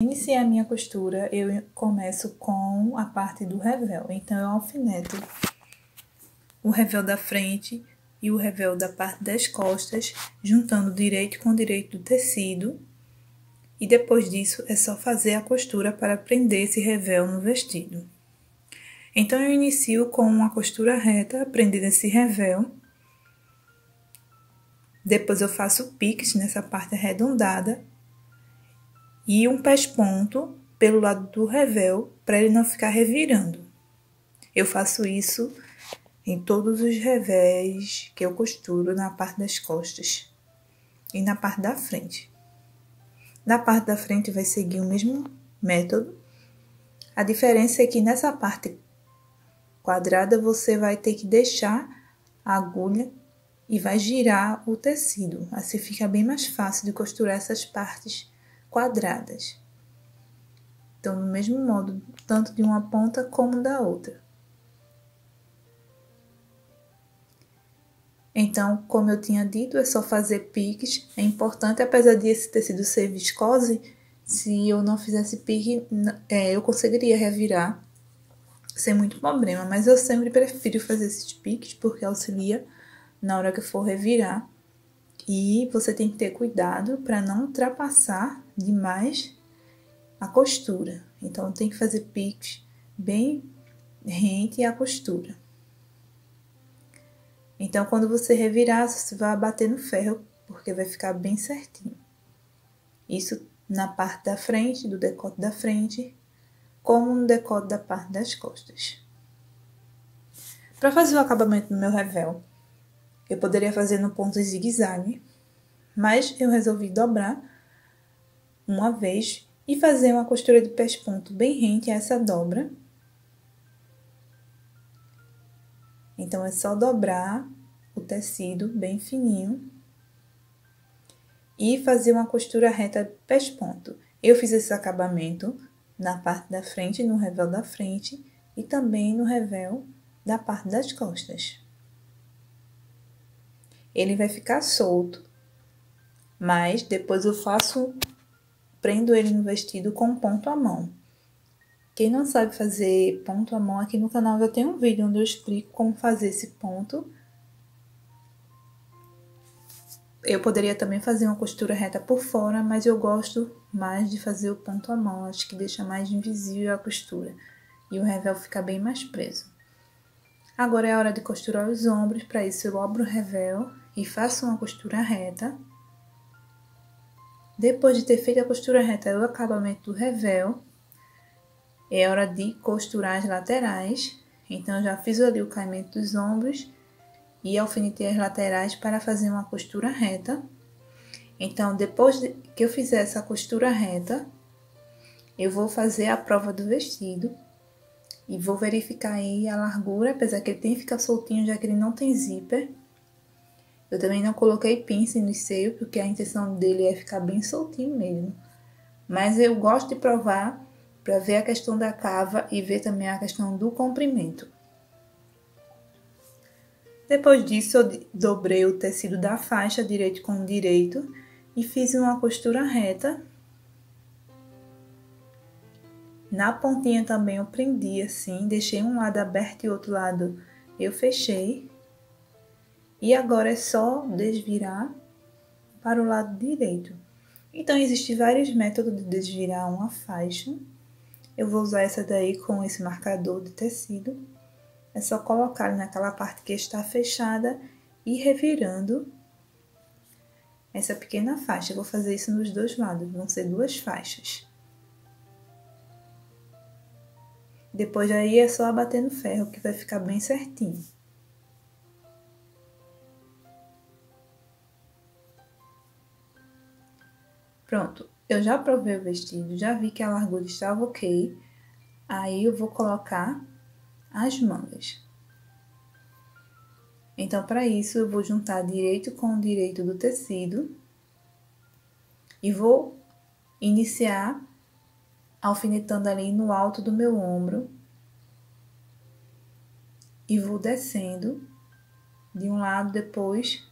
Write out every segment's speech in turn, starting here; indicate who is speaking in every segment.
Speaker 1: Iniciar a minha costura, eu começo com a parte do revel. Então, eu alfineto o revel da frente e o revel da parte das costas, juntando direito com direito do tecido. E depois disso, é só fazer a costura para prender esse revel no vestido. Então, eu inicio com uma costura reta, prendendo esse revel. Depois, eu faço piques nessa parte arredondada. E um pesponto pelo lado do revel, para ele não ficar revirando. Eu faço isso em todos os revéis que eu costuro na parte das costas e na parte da frente. Na parte da frente vai seguir o mesmo método. A diferença é que nessa parte quadrada você vai ter que deixar a agulha e vai girar o tecido. Assim fica bem mais fácil de costurar essas partes quadradas. Então, do mesmo modo, tanto de uma ponta como da outra. Então, como eu tinha dito, é só fazer piques. É importante, apesar de esse tecido ser viscose, se eu não fizesse pique, eu conseguiria revirar sem muito problema. Mas eu sempre prefiro fazer esses piques, porque auxilia na hora que eu for revirar. E você tem que ter cuidado para não ultrapassar demais a costura. Então, tem que fazer piques bem rente à costura. Então, quando você revirar, você vai bater no ferro, porque vai ficar bem certinho. Isso na parte da frente, do decote da frente, como no decote da parte das costas. Para fazer o acabamento no meu revel, eu poderia fazer no ponto zigue-zague, mas eu resolvi dobrar uma vez e fazer uma costura de pesponto bem rente a essa dobra. Então, é só dobrar o tecido bem fininho e fazer uma costura reta de pesponto. Eu fiz esse acabamento na parte da frente, no revel da frente e também no revel da parte das costas. Ele vai ficar solto, mas depois eu prendo ele no vestido com ponto à mão. Quem não sabe fazer ponto à mão, aqui no canal já tem um vídeo onde eu explico como fazer esse ponto. Eu poderia também fazer uma costura reta por fora, mas eu gosto mais de fazer o ponto à mão. Acho que deixa mais invisível a costura e o revel fica bem mais preso. Agora é a hora de costurar os ombros. Para isso eu abro o revel e faço uma costura reta. Depois de ter feito a costura reta e o acabamento do revel, é hora de costurar as laterais. Então, eu já fiz ali o caimento dos ombros e alfinetei as laterais para fazer uma costura reta. Então, depois que eu fizer essa costura reta, eu vou fazer a prova do vestido e vou verificar aí a largura, apesar que ele tem que ficar soltinho, já que ele não tem zíper. Eu também não coloquei pince no seio, porque a intenção dele é ficar bem soltinho mesmo. Mas eu gosto de provar para ver a questão da cava e ver também a questão do comprimento. Depois disso, eu dobrei o tecido da faixa direito com direito e fiz uma costura reta. Na pontinha também eu prendi assim, deixei um lado aberto e outro lado eu fechei. E agora é só desvirar para o lado direito. Então, existem vários métodos de desvirar uma faixa. Eu vou usar essa daí com esse marcador de tecido. É só colocar naquela parte que está fechada e revirando essa pequena faixa. Eu vou fazer isso nos dois lados, vão ser duas faixas. Depois aí é só bater no ferro que vai ficar bem certinho. Pronto, eu já provei o vestido, já vi que a largura estava ok. Aí eu vou colocar as mangas. Então, para isso, eu vou juntar direito com direito do tecido e vou iniciar alfinetando ali no alto do meu ombro e vou descendo de um lado, depois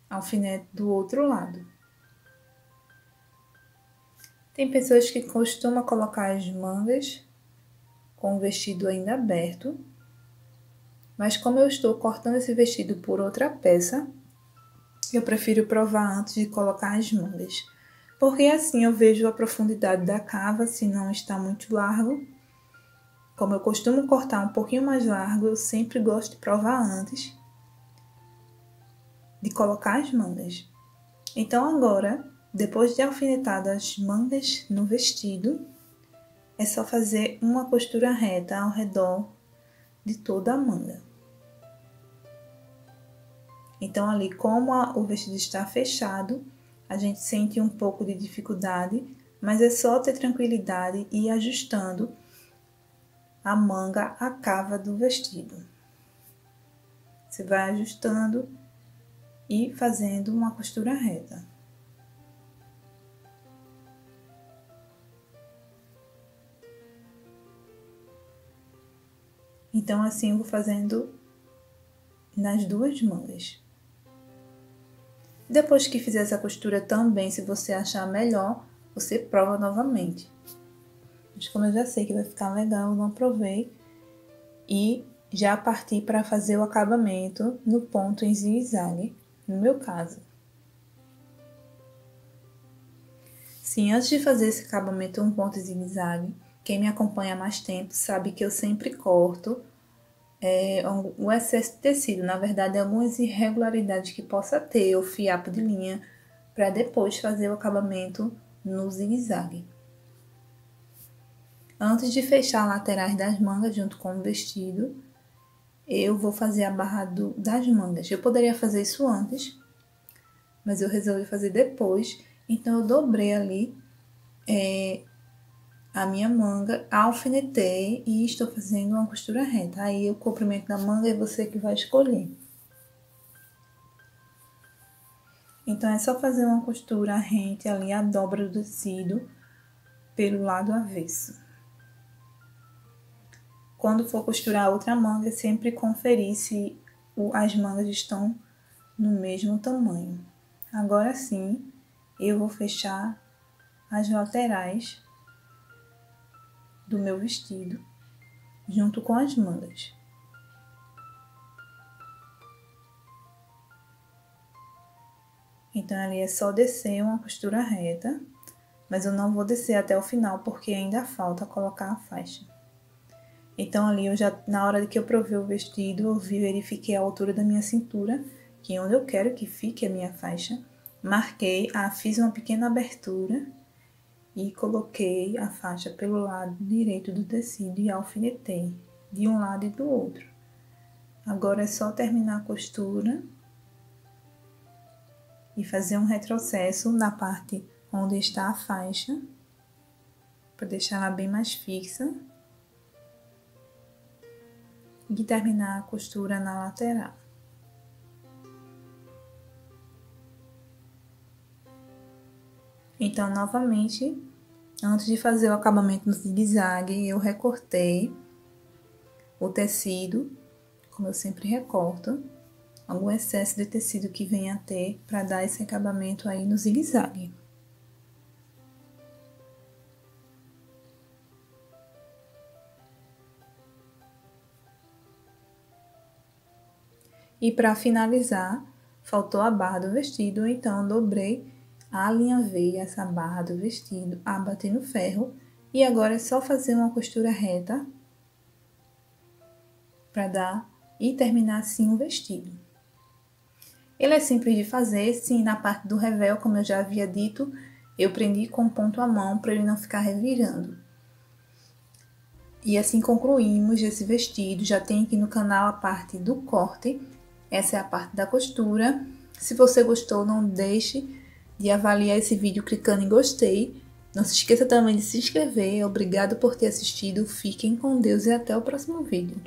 Speaker 1: alfineto do outro lado. Tem pessoas que costumam colocar as mangas com o vestido ainda aberto, mas como eu estou cortando esse vestido por outra peça, eu prefiro provar antes de colocar as mangas, porque assim eu vejo a profundidade da cava, se não está muito largo. Como eu costumo cortar um pouquinho mais largo, eu sempre gosto de provar antes de colocar as mangas. Então agora, depois de alfinetar as mangas no vestido, é só fazer uma costura reta ao redor de toda a manga. Então ali, como o vestido está fechado, a gente sente um pouco de dificuldade, mas é só ter tranquilidade e ir ajustando a manga à cava do vestido. Você vai ajustando e fazendo uma costura reta. Então, assim eu vou fazendo nas duas mangas. Depois que fizer essa costura também, se você achar melhor, você prova novamente. Mas como eu já sei que vai ficar legal, eu não provei e já parti para fazer o acabamento no ponto em zigue-zague, no meu caso. Sim, antes de fazer esse acabamento um ponto em zigue-zague, quem me acompanha há mais tempo sabe que eu sempre corto o excesso de tecido, na verdade, algumas irregularidades que possa ter, ou fiapo de linha, para depois fazer o acabamento no zigue-zague. Antes de fechar as laterais das mangas junto com o vestido, eu vou fazer a barra das mangas. Eu poderia fazer isso antes, mas eu resolvi fazer depois, então eu dobrei ali a minha manga, alfinetei e estou fazendo uma costura reta. Aí o comprimento da manga é você que vai escolher. Então é só fazer uma costura rente ali, a dobra do tecido pelo lado avesso. Quando for costurar a outra manga, sempre conferir se as mangas estão no mesmo tamanho. Agora sim, eu vou fechar as laterais do meu vestido, junto com as mangas. Então, ali é só descer uma costura reta, mas eu não vou descer até o final, porque ainda falta colocar a faixa. Então, ali eu já, na hora que eu provei o vestido, eu verifiquei a altura da minha cintura, que é onde eu quero que fique a minha faixa. Marquei, fiz uma pequena abertura e coloquei a faixa pelo lado direito do tecido e alfinetei de um lado e do outro. Agora é só terminar a costura e fazer um retrocesso na parte onde está a faixa, para deixar ela bem mais fixa. E terminar a costura na lateral. Então, novamente, antes de fazer o acabamento no zigue-zague, eu recortei o tecido, como eu sempre recorto, algum excesso de tecido que venha a ter para dar esse acabamento aí no zigue-zague. E para finalizar, faltou a barra do vestido, então dobrei, alinhavei essa barra do vestido, abati no ferro e agora é só fazer uma costura reta para dar e terminar assim o vestido. Ele é simples de fazer, sim, na parte do revel, como eu já havia dito, eu prendi com ponto à mão para ele não ficar revirando. E assim concluímos esse vestido. Já tem aqui no canal a parte do corte. Essa é a parte da costura. Se você gostou, não deixe de avaliar esse vídeo clicando em gostei. Não se esqueça também de se inscrever. Obrigado por ter assistido. Fiquem com Deus e até o próximo vídeo.